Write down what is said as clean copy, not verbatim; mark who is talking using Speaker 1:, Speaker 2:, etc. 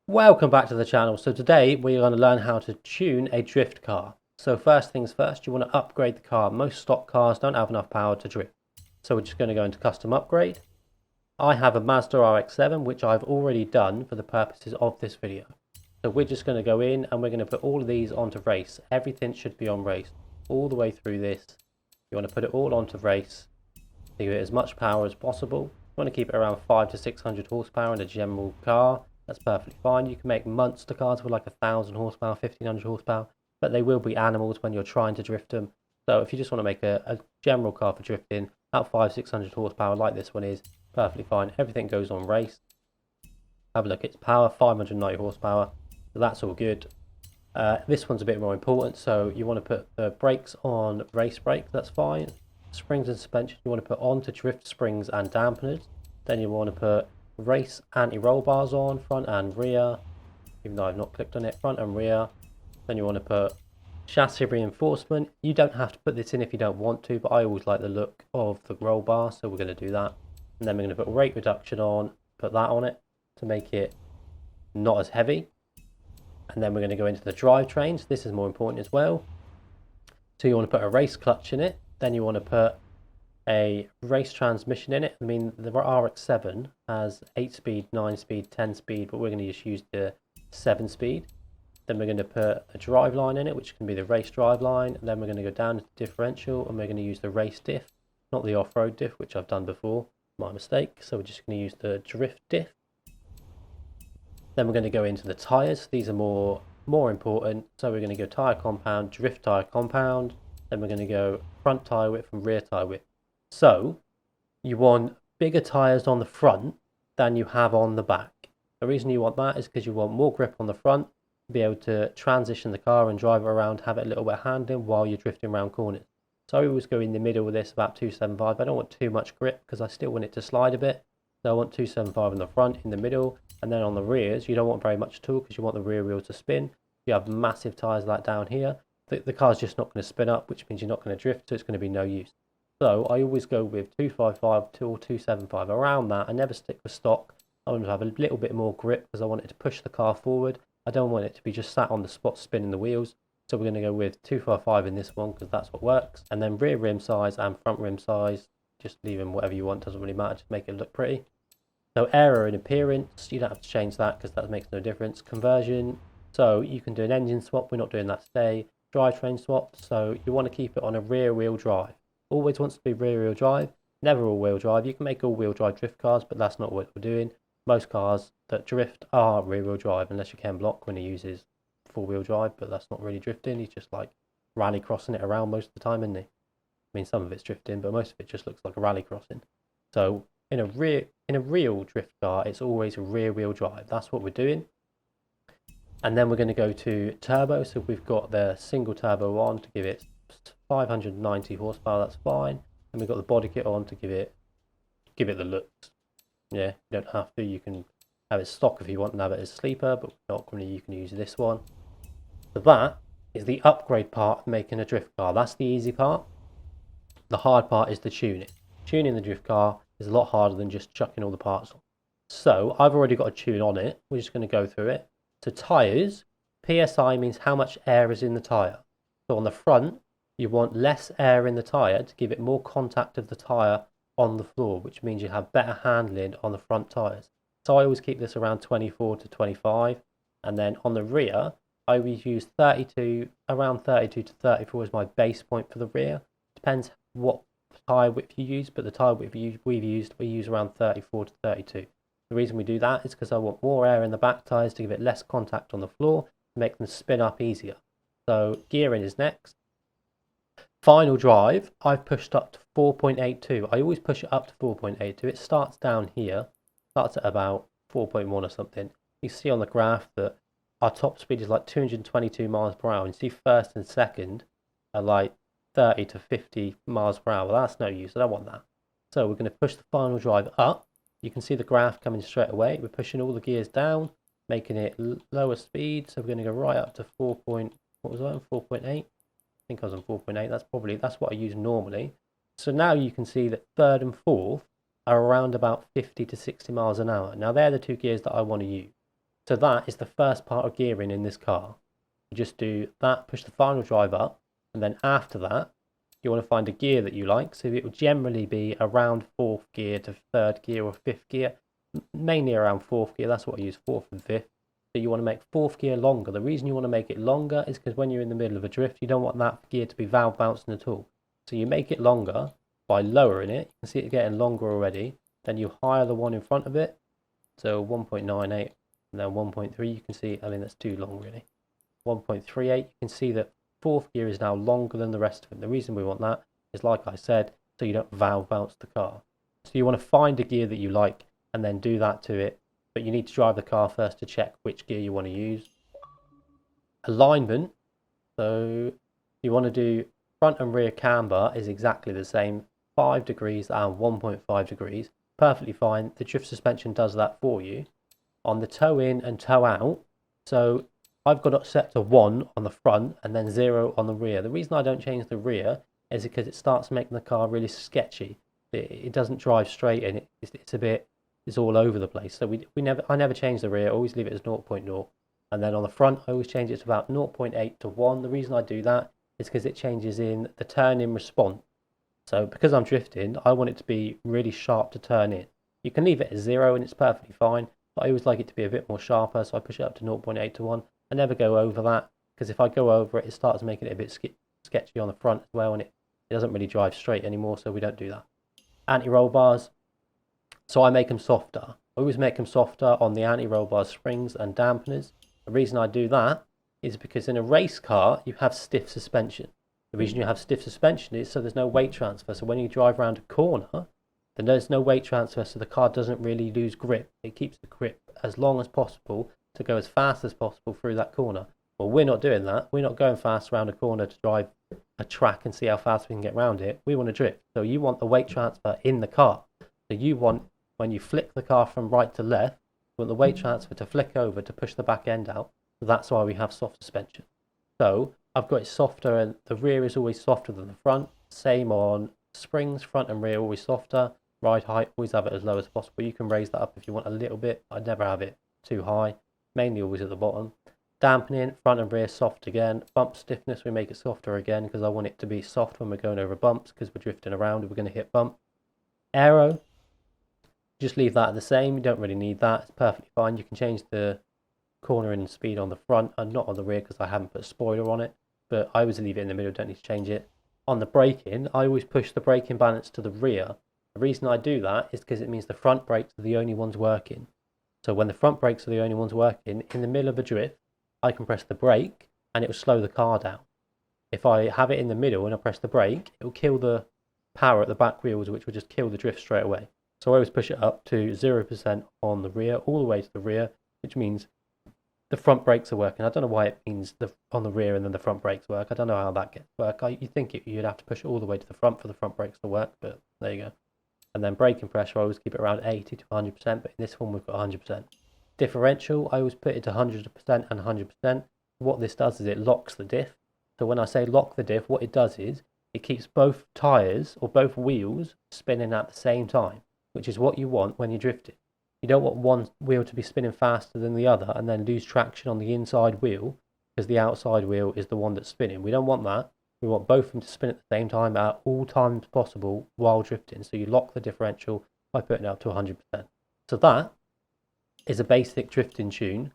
Speaker 1: Welcome back to the channel. So today we're going to learn how to tune a drift car. So first things first, you want to upgrade the car. Most stock cars don't have enough power to drift. So we're just going to go into custom upgrade. I have a Mazda RX-7 which I've already done for the purposes of this video. So we're just going to go in and we're going to put all of these onto race. Everything should be on race all the way through this. You want to put it all onto race. Give it as much power as possible. You want to keep it around 500 to 600 horsepower in a general car. That's perfectly fine. You can make monster cars with like 1,000 horsepower, 1,500 horsepower, but they will be animals when you're trying to drift them. So if you just want to make a general car for drifting, about 500-600 horsepower like this one is, perfectly fine. Everything goes on race. Have a look, it's power, 590 horsepower, so that's all good. This one's a bit more important, so you want to put the brakes on race brake, that's fine. Springs and suspension you want to put on to drift springs and dampeners. Then you want to put race anti-roll bars on, front and rear, even though I've not clicked on it, front and rear. Then you want to put chassis reinforcement. You don't have to put this in if you don't want to, but I always like the look of the roll bar, so we're going to do that. And then we're going to put rate reduction on, put that on it to make it not as heavy. And then we're going to go into the drivetrains. This is more important as well. So you want to put a race clutch in it. Then you want to put a race transmission in it. I mean, the RX-7 has 8-speed, 9-speed, 10-speed, but we're going to just use the 7-speed. Then we're going to put a drive line in it, which can be the race drive line. And then we're going to go down to differential, and we're going to use the race diff, not the off-road diff, which I've done before. My mistake. So we're just going to use the drift diff. Then we're going to go into the tyres. These are more important. So we're going to go tyre compound, drift tyre compound. Then we're going to go front tyre width and rear tyre width. So you want bigger tyres on the front than you have on the back. The reason you want that is because you want more grip on the front, to be able to transition the car and drive it around, have it a little bit of handling while you're drifting around corners. So I always go in the middle with this, about 275. I don't want too much grip because I still want it to slide a bit. So I want 275 in the front, in the middle, and then on the rears, you don't want very much at all because you want the rear wheel to spin. You have massive tyres like down here. The car's just not going to spin up, which means you're not going to drift, so it's going to be no use. So I always go with 255 or 275, around that. I never stick with stock. I want to have a little bit more grip because I want it to push the car forward. I don't want it to be just sat on the spot spinning the wheels. So we're going to go with 255 in this one because that's what works. And then rear rim size and front rim size, just leave them whatever you want, doesn't really matter, just make it look pretty. So error in appearance, you don't have to change that because that makes no difference. Conversion, so you can do an engine swap, we're not doing that today. Drivetrain swap, so you want to keep it on a rear wheel drive. Always wants to be rear wheel drive, never all wheel drive. You can make all wheel drive drift cars, but that's not what we're doing. Most cars that drift are rear wheel drive, unless you Ken Block when he uses four wheel drive, but that's not really drifting. He's just like rally crossing it around most of the time, isn't he? I mean, some of it's drifting, but most of it just looks like a rally crossing. So in a real drift car, it's always a rear wheel drive. That's what we're doing. And then we're going to go to turbo. So we've got the single turbo on to give it 590 horsepower. That's fine. And we've got the body kit on to give it the looks. Yeah, you don't have to. You can have it stock if you want and have it as sleeper, but not really. You can use this one. So that is the upgrade part of making a drift car. That's the easy part. The hard part is the tuning. Tuning the drift car is a lot harder than just chucking all the parts on. So I've already got a tune on it. We're just going to go through it. So tyres, PSI means how much air is in the tyre. So on the front, you want less air in the tyre to give it more contact of the tyre on the floor, which means you have better handling on the front tyres. So I always keep this around 24 to 25. And then on the rear, I always use 32, around 32 to 34 is my base point for the rear. Depends what tyre width you use, but the tyre width we use around 34 to 32. The reason we do that is because I want more air in the back tyres to give it less contact on the floor, to make them spin up easier. So gearing is next. Final drive, I've pushed up to 4.82. I always push it up to 4.82. It starts down here, starts at about 4.1 or something. You see on the graph that our top speed is like 222 miles per hour. And you see first and second are like 30 to 50 miles per hour. That's no use. I don't want that. So we're going to push the final drive up. You can see the graph coming straight away. We're pushing all the gears down, making it lower speed. So we're going to go right up to 4.8. I think I was on 4.8. That's what I use normally. So now you can see that third and fourth are around about 50 to 60 miles an hour. Now they're the two gears that I want to use. So that is the first part of gearing in this car. You just do that, push the final drive up, and then after that, you want to find a gear that you like. So it will generally be around 4th gear to 3rd gear or 5th gear, mainly around 4th gear. That's what I use, 4th and 5th. So you want to make 4th gear longer. The reason you want to make it longer is because when you're in the middle of a drift, you don't want that gear to be valve bouncing at all. So you make it longer by lowering it. You can see it getting longer already. Then you higher the one in front of it. So 1.98 and then 1.3. You can see, I mean, that's too long really. 1.38, you can see that 4th gear is now longer than the rest of it. The reason we want that is, like I said, so you don't valve bounce the car. So you want to find a gear that you like and then do that to it, but you need to drive the car first to check which gear you want to use. Alignment, so you want to do front and rear camber is exactly the same, 5 degrees and 1.5 degrees, perfectly fine. The drift suspension does that for you. On the toe in and toe out, so I've got it set to 1 on the front and then 0 on the rear. The reason I don't change the rear is because it starts making the car really sketchy. It doesn't drive straight and it's all over the place. So I never change the rear, I always leave it as 0.0. And then on the front, I always change it to about 0.8 to 1. The reason I do that is because it changes in the turn in response. So because I'm drifting, I want it to be really sharp to turn in. You can leave it at 0 and it's perfectly fine, but I always like it to be a bit more sharper, so I push it up to 0.8 to 1. I never go over that, because if I go over it, it starts making it a bit sketchy on the front as well, and it doesn't really drive straight anymore, so we don't do that. Anti-roll bars, so I make them softer. I always make them softer on the anti-roll bar springs and dampeners. The reason I do that is because in a race car, you have stiff suspension. The reason you have stiff suspension is so there's no weight transfer. So when you drive around a corner, then there's no weight transfer, so the car doesn't really lose grip. It keeps the grip as long as possible to go as fast as possible through that corner. Well, we're not doing that. We're not going fast around a corner to drive a track and see how fast we can get around it. We want to drift. So you want the weight transfer in the car. So you want, when you flick the car from right to left, you want the weight transfer to flick over to push the back end out. So that's why we have soft suspension. So I've got it softer, and the rear is always softer than the front. Same on springs, front and rear always softer. Ride height, always have it as low as possible. You can raise that up if you want a little bit. I'd never have it too high. Mainly always at the bottom. Dampening, front and rear soft again. Bump stiffness, we make it softer again because I want it to be soft when we're going over bumps, because we're drifting around and we're going to hit bump. Aero, just leave that the same. You don't really need that. It's perfectly fine. You can change the cornering and speed on the front and not on the rear because I haven't put a spoiler on it, but I always leave it in the middle, don't need to change it. On the braking, I always push the braking balance to the rear. The reason I do that is because it means the front brakes are the only ones working. So when the front brakes are the only ones working, in the middle of a drift, I can press the brake and it will slow the car down. If I have it in the middle and I press the brake, it will kill the power at the back wheels, which will just kill the drift straight away. So I always push it up to 0% on the rear, all the way to the rear, which means the front brakes are working. I don't know why it means on the rear and then the front brakes work. I don't know how that gets work. You'd think you'd have to push it all the way to the front for the front brakes to work, but there you go. And then braking pressure, I always keep it around 80 to 100%, but in this one we've got 100%. Differential, I always put it to 100% and 100%. What this does is it locks the diff. So when I say lock the diff, what it does is it keeps both tyres or both wheels spinning at the same time, which is what you want when you're drifting. You don't want one wheel to be spinning faster than the other and then lose traction on the inside wheel because the outside wheel is the one that's spinning. We don't want that. We want both of them to spin at the same time at all times possible while drifting. So you lock the differential by putting it up to 100%. So that is a basic drifting tune.